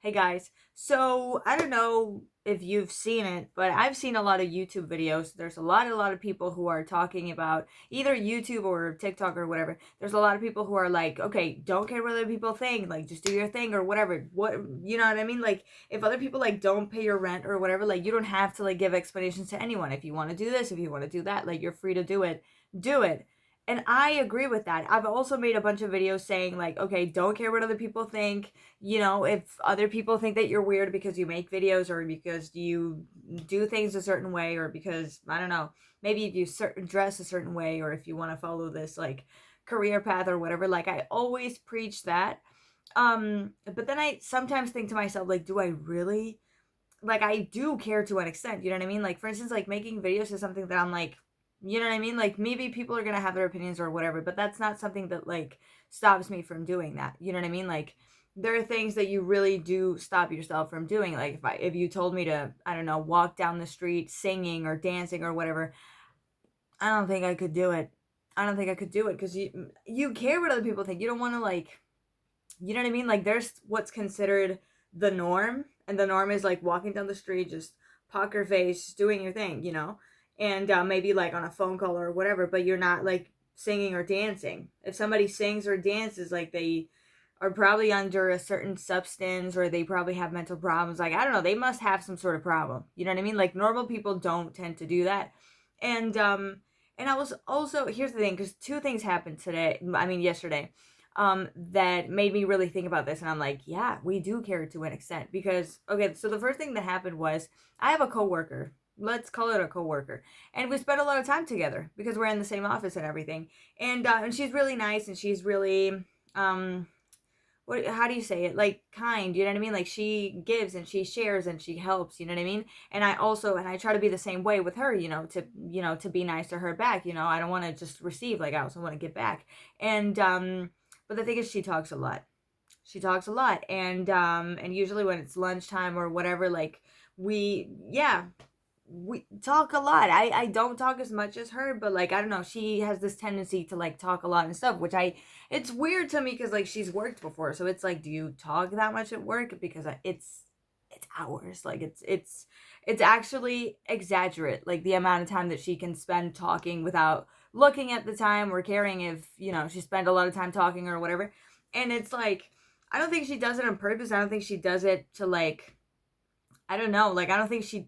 Hey guys. So, I don't know if you've seen it, but I've seen a lot of YouTube videos. There's a lot of people who are talking about either YouTube or TikTok or whatever. There's a lot of people who are like, "Okay, don't care what other people think. Like just do your thing or whatever." What, you know what I mean? Like if other people like don't pay your rent or whatever, like you don't have to like give explanations to anyone. If you want to do this, if you want to do that, like you're free to do it. Do it. And I agree with that. I've also made a bunch of videos saying like, "Okay, don't care what other people think, if other people think that you're weird because you make videos or because you do things a certain way or because I don't know, maybe if you dress a certain way or if you want to follow this like career path or whatever, like I always preach that. But then I sometimes think to myself like, do I really, like I do care to an extent, you know what I mean? Like for instance, like making videos is something that I'm like, you know what I mean? Like maybe people are going to have their opinions or whatever, but that's not something that like stops me from doing that. You know what I mean? Like there are things that you really do stop yourself from doing. Like if you told me to, I don't know, walk down the street singing or dancing or whatever, I don't think I could do it. I don't think I could do it because you care what other people think. You don't want to like, you know what I mean? Like there's what's considered the norm, and the norm is like walking down the street, just poker face, doing your thing, and maybe like on a phone call or whatever. But you're not like singing or dancing. If somebody sings or dances, like they are probably under a certain substance or they probably have mental problems. Like I don't know, they must have some sort of problem. You know what I mean? Like normal people don't tend to do that, and I was also, here's the thing, because two things happened today. I mean yesterday that made me really think about this. And I'm like, yeah, we do care to an extent. Because, okay, so the first thing that happened was I have a coworker. Let's call it a coworker. And we spent a lot of time together because we're in the same office and everything. And she's really nice and she's really, how do you say it, like kind, you know what I mean? Like she gives and she shares and she helps, you know what I mean? And I try to be the same way with her, to be nice to her back. I don't want to just receive, like I also want to give back. And but the thing is, she talks a lot. She talks a lot. And usually when it's lunchtime or whatever, like we talk a lot. I don't talk as much as her, but like I don't know, she has this tendency to like talk a lot and stuff, which I it's weird to me because like she's worked before, so it's like, do you talk that much at work? Because it's hours. Like it's actually exaggerate, like the amount of time that she can spend talking without looking at the time or caring if she spent a lot of time talking or whatever. And it's like I don't think she does it on purpose. I don't think she does it to like, I don't know. Like, I don't think she.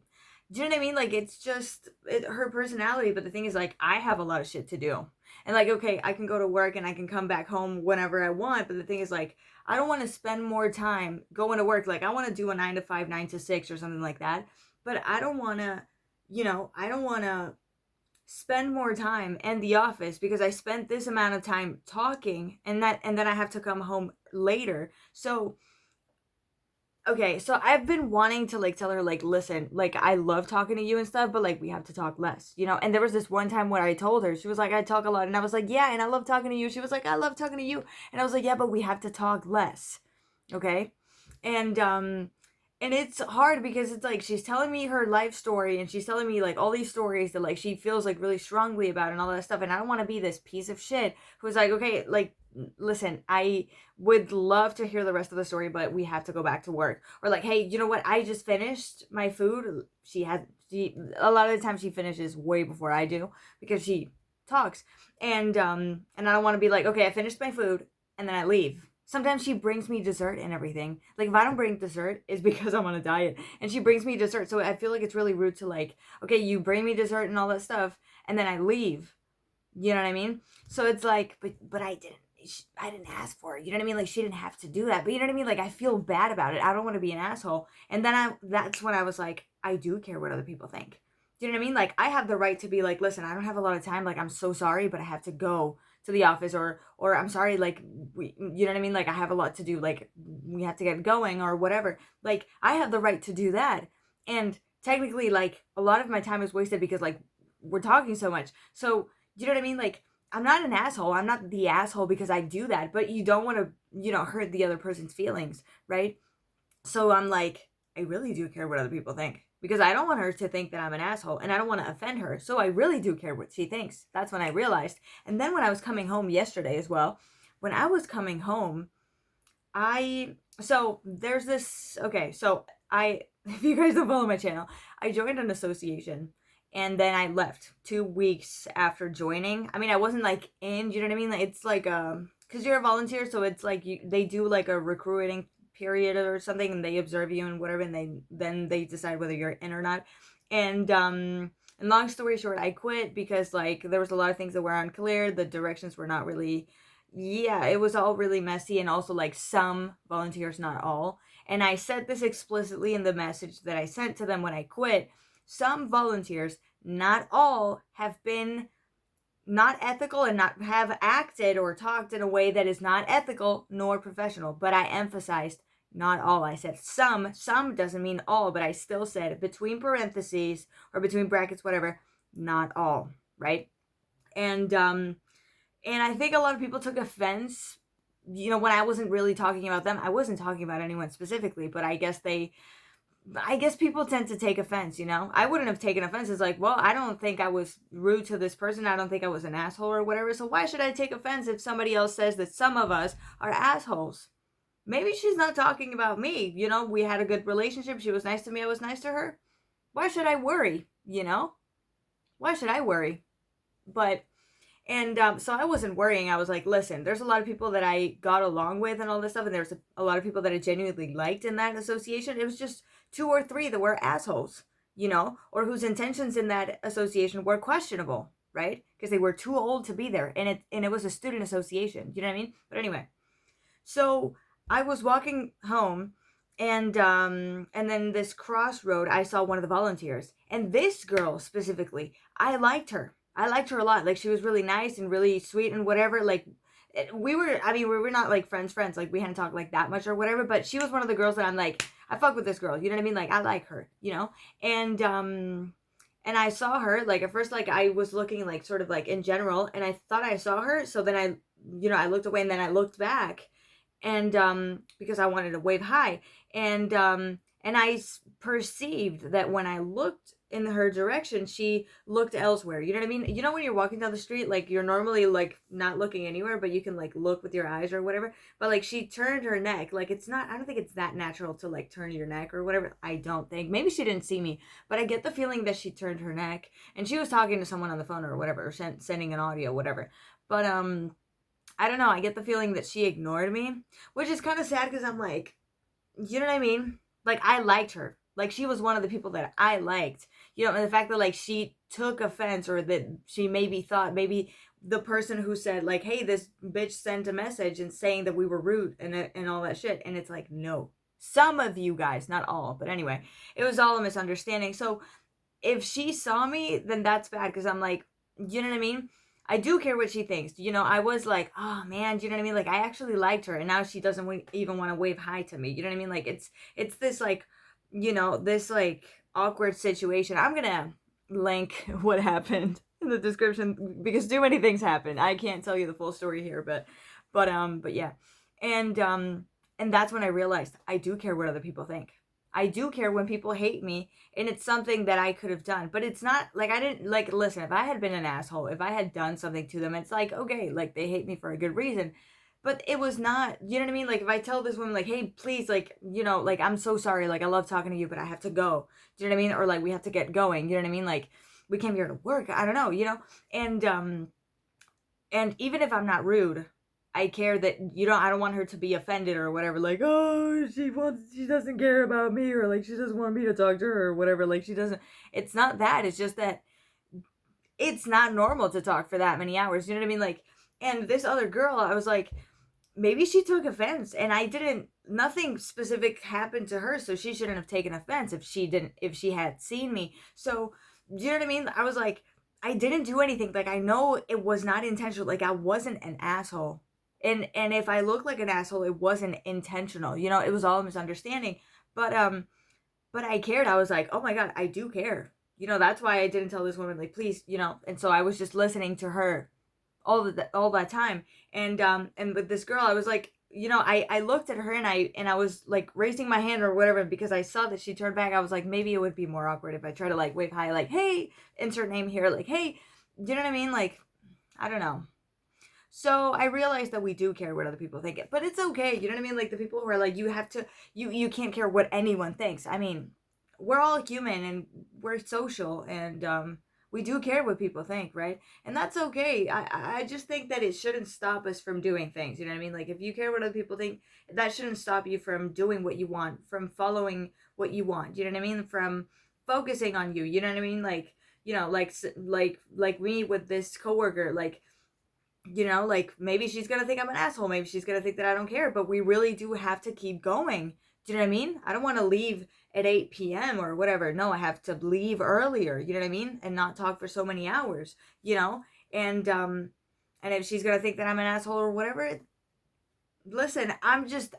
Do you know what I mean? Like, it's just her personality. But the thing is, like, I have a lot of shit to do. And, like, okay, I can go to work and I can come back home whenever I want. But the thing is, like, I don't want to spend more time going to work. Like, I want to do a 9 to 5, 9 to 6 or something like that. But I don't want to, I don't want to spend more time in the office because I spent this amount of time talking and then I have to come home later. So okay, so I've been wanting to like tell her like, listen, like I love talking to you and stuff, but like we have to talk less. And there was this one time where I told her, she was like, I talk a lot, and I was like, yeah, and I love talking to you. She was like, I love talking to you, and I was like, yeah, but we have to talk less, okay? And it's hard because it's like she's telling me her life story and she's telling me like all these stories that like she feels like really strongly about and all that stuff, and I don't want to be this piece of shit who's like, okay, like listen, I would love to hear the rest of the story, but we have to go back to work. Or like, hey, you know what? I just finished my food. She a lot of the time she finishes way before I do because she talks. And I don't want to be like, okay, I finished my food and then I leave. Sometimes she brings me dessert and everything. Like if I don't bring dessert, it's because I'm on a diet. And she brings me dessert. So I feel like it's really rude to like, okay, you bring me dessert and all that stuff, and then I leave. You know what I mean? So it's like, but I didn't ask for it. You know what I mean? Like she didn't have to do that. But you know what I mean? Like I feel bad about it. I don't want to be an asshole. And then that's when I was like, I do care what other people think. Do you know what I mean? Like I have the right to be like, listen, I don't have a lot of time. Like I'm so sorry, but I have to go to the office, or I'm sorry, like you know what I mean? Like I have a lot to do. Like we have to get going or whatever. Like I have the right to do that. And technically, like a lot of my time is wasted because like we're talking so much. So you know what I mean? Like I'm not an asshole. I'm not the asshole because I do that, but you don't want to, hurt the other person's feelings, right? So I'm like, I really do care what other people think because I don't want her to think that I'm an asshole and I don't want to offend her. So I really do care what she thinks. That's when I realized. And then when I was coming home yesterday as well, when I was coming home, So there's this, okay, so if you guys don't follow my channel, I joined an association and then I left 2 weeks after joining. I mean, I wasn't like in, you know what I mean? Like, it's like, cause you're a volunteer, so it's like they do like a recruiting period or something and they observe you and whatever, and then they decide whether you're in or not. And long story short, I quit because like there was a lot of things that were unclear. The directions were not really, yeah, it was all really messy, and also like some volunteers, not all. And I said this explicitly in the message that I sent to them when I quit. Some volunteers, not all, have been not ethical and not have acted or talked in a way that is not ethical nor professional. But I emphasized not all. I said some. Some doesn't mean all, but I still said between parentheses or between brackets, whatever, not all, right? And I think a lot of people took offense, when I wasn't really talking about them. I wasn't talking about anyone specifically, but I guess people tend to take offense. I wouldn't have taken offense. It's like, well, I don't think I was rude to this person. I don't think I was an asshole or whatever. So why should I take offense if somebody else says that some of us are assholes? Maybe she's not talking about me. We had a good relationship. She was nice to me. I was nice to her. Why should I worry? Why should I worry? But so I wasn't worrying. I was like, listen, there's a lot of people that I got along with and all this stuff, and there's a lot of people that I genuinely liked in that association. It was just 2 or 3 that were assholes, or whose intentions in that association were questionable, right? Because they were too old to be there, and it was a student association. You know what I mean? But anyway, so I was walking home, and then this crossroad, I saw one of the volunteers, and this girl specifically, I liked her. I liked her a lot. Like, she was really nice and really sweet and whatever. Like, we were not like friends. Like, we hadn't talked like that much or whatever, but she was one of the girls that I'm like, I fuck with this girl. You know what I mean? Like, I like her. And I saw her, like, at first, like, I was looking, like, sort of, like, in general, and I thought I saw her. So then I looked away, and then I looked back, and, because I wanted to wave hi. And I perceived that when I looked in her direction, she looked elsewhere. You know what I mean? When you're walking down the street, like, you're normally, like, not looking anywhere, but you can, like, look with your eyes or whatever. But, like, she turned her neck. Like, I don't think it's that natural to, like, turn your neck or whatever. I don't think. Maybe she didn't see me, but I get the feeling that she turned her neck. And she was talking to someone on the phone or whatever, or sending an audio, whatever. But, I don't know. I get the feeling that she ignored me, which is kind of sad because I'm like, you know what I mean? Like, I liked her. Like, she was one of the people that I liked. And the fact that, like, she took offense, or that she maybe thought, maybe the person who said, like, hey, this bitch sent a message and saying that we were rude and all that shit. And it's like, no. Some of you guys, not all. But anyway, it was all a misunderstanding. So if she saw me, then that's bad, because I'm like, you know what I mean? I do care what she thinks. I was like, oh man, do you know what I mean? Like, I actually liked her, and now she doesn't even want to wave hi to me. You know what I mean? Like, it's this, like, this, like, awkward situation. I'm gonna link what happened in the description, because too many things happened. I can't tell you the full story here, but yeah. And that's when I realized I do care what other people think. I do care when people hate me, and it's something that I could have done. But it's not like I didn't, like, listen, if I had been an asshole, if I had done something to them, it's like, okay, like, they hate me for a good reason. But it was not, you know what I mean? Like, if I tell this woman, like, hey, please, like, like, I'm so sorry, like, I love talking to you, but I have to go. Do you know what I mean? Or, like, we have to get going. You know what I mean? Like, we came here to work. I don't know. And even if I'm not rude, I care that, I don't want her to be offended or whatever, like, oh, she doesn't care about me, or, like, she doesn't want me to talk to her or whatever, like, she doesn't, it's not that, it's just that it's not normal to talk for that many hours, you know what I mean? Like, and this other girl, I was like, maybe she took offense, and nothing specific happened to her, so she shouldn't have taken offense if she had seen me. So, you know what I mean? I was like, I didn't do anything. Like, I know it was not intentional. Like, I wasn't an asshole. And if I look like an asshole, it wasn't intentional. It was all a misunderstanding. But I cared. I was like, oh my God, I do care. That's why I didn't tell this woman, like, please, and so I was just listening to her all that time. And with this girl, I was like, I looked at her, and I was like raising my hand or whatever, because I saw that she turned back. I was like, maybe it would be more awkward if I try to, like, wave hi, like, hey, insert name here, like, hey, do you know what I mean? Like, I don't know. So I realized that we do care what other people think, but it's okay. You know what I mean? Like the people who are like, you have to, you can't care what anyone thinks. I mean, we're all human and we're social, and we do care what people think, right? And that's okay. I just think that it shouldn't stop us from doing things. You know what I mean? Like if you care what other people think, that shouldn't stop you from doing what you want, from following what you want. You know what I mean? From focusing on you. You know what I mean? Like, you know, like me with this coworker, like, you know, like maybe she's gonna think I'm an asshole, maybe she's gonna think that I don't care, but we really do have to keep going. Do you know what I mean? I don't want to leave at 8 p.m. or whatever. No, I have to leave earlier, you know what I mean, and not talk for so many hours, you know. And if she's gonna think that I'm an asshole or whatever, listen, I'm just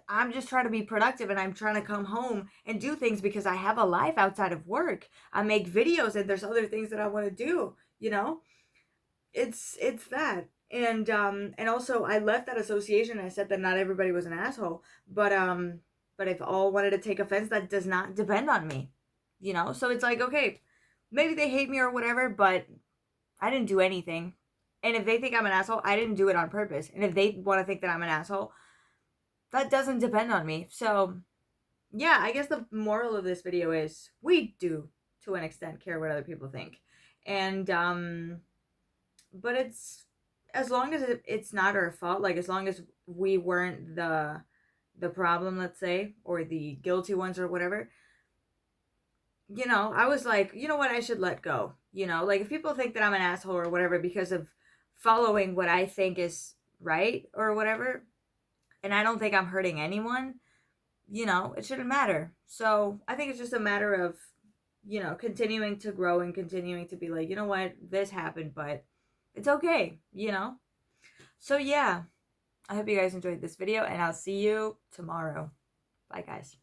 trying to be productive, and I'm trying to come home and do things because I have a life outside of work. I make videos and there's other things that I want to do, you know. It's that. And also I left that association. I said that not everybody was an asshole, but if all wanted to take offense, that does not depend on me, you know. So it's like, okay, maybe they hate me or whatever, but I didn't do anything. And if they think I'm an asshole, I didn't do it on purpose. And if they want to think that I'm an asshole, that doesn't depend on me. So yeah, I guess the moral of this video is we do, to an extent, care what other people think. And but it's, as long as it's not our fault, like as long as we weren't the problem, let's say, or the guilty ones or whatever, you know, I was like, you know what, I should let go. You know, like if people think that I'm an asshole or whatever because of following what I think is right or whatever, and I don't think I'm hurting anyone, you know, it shouldn't matter. So I think it's just a matter of, you know, continuing to grow and continuing to be like, you know what, this happened, but it's okay, you know? So yeah, I hope you guys enjoyed this video, and I'll see you tomorrow. Bye, guys.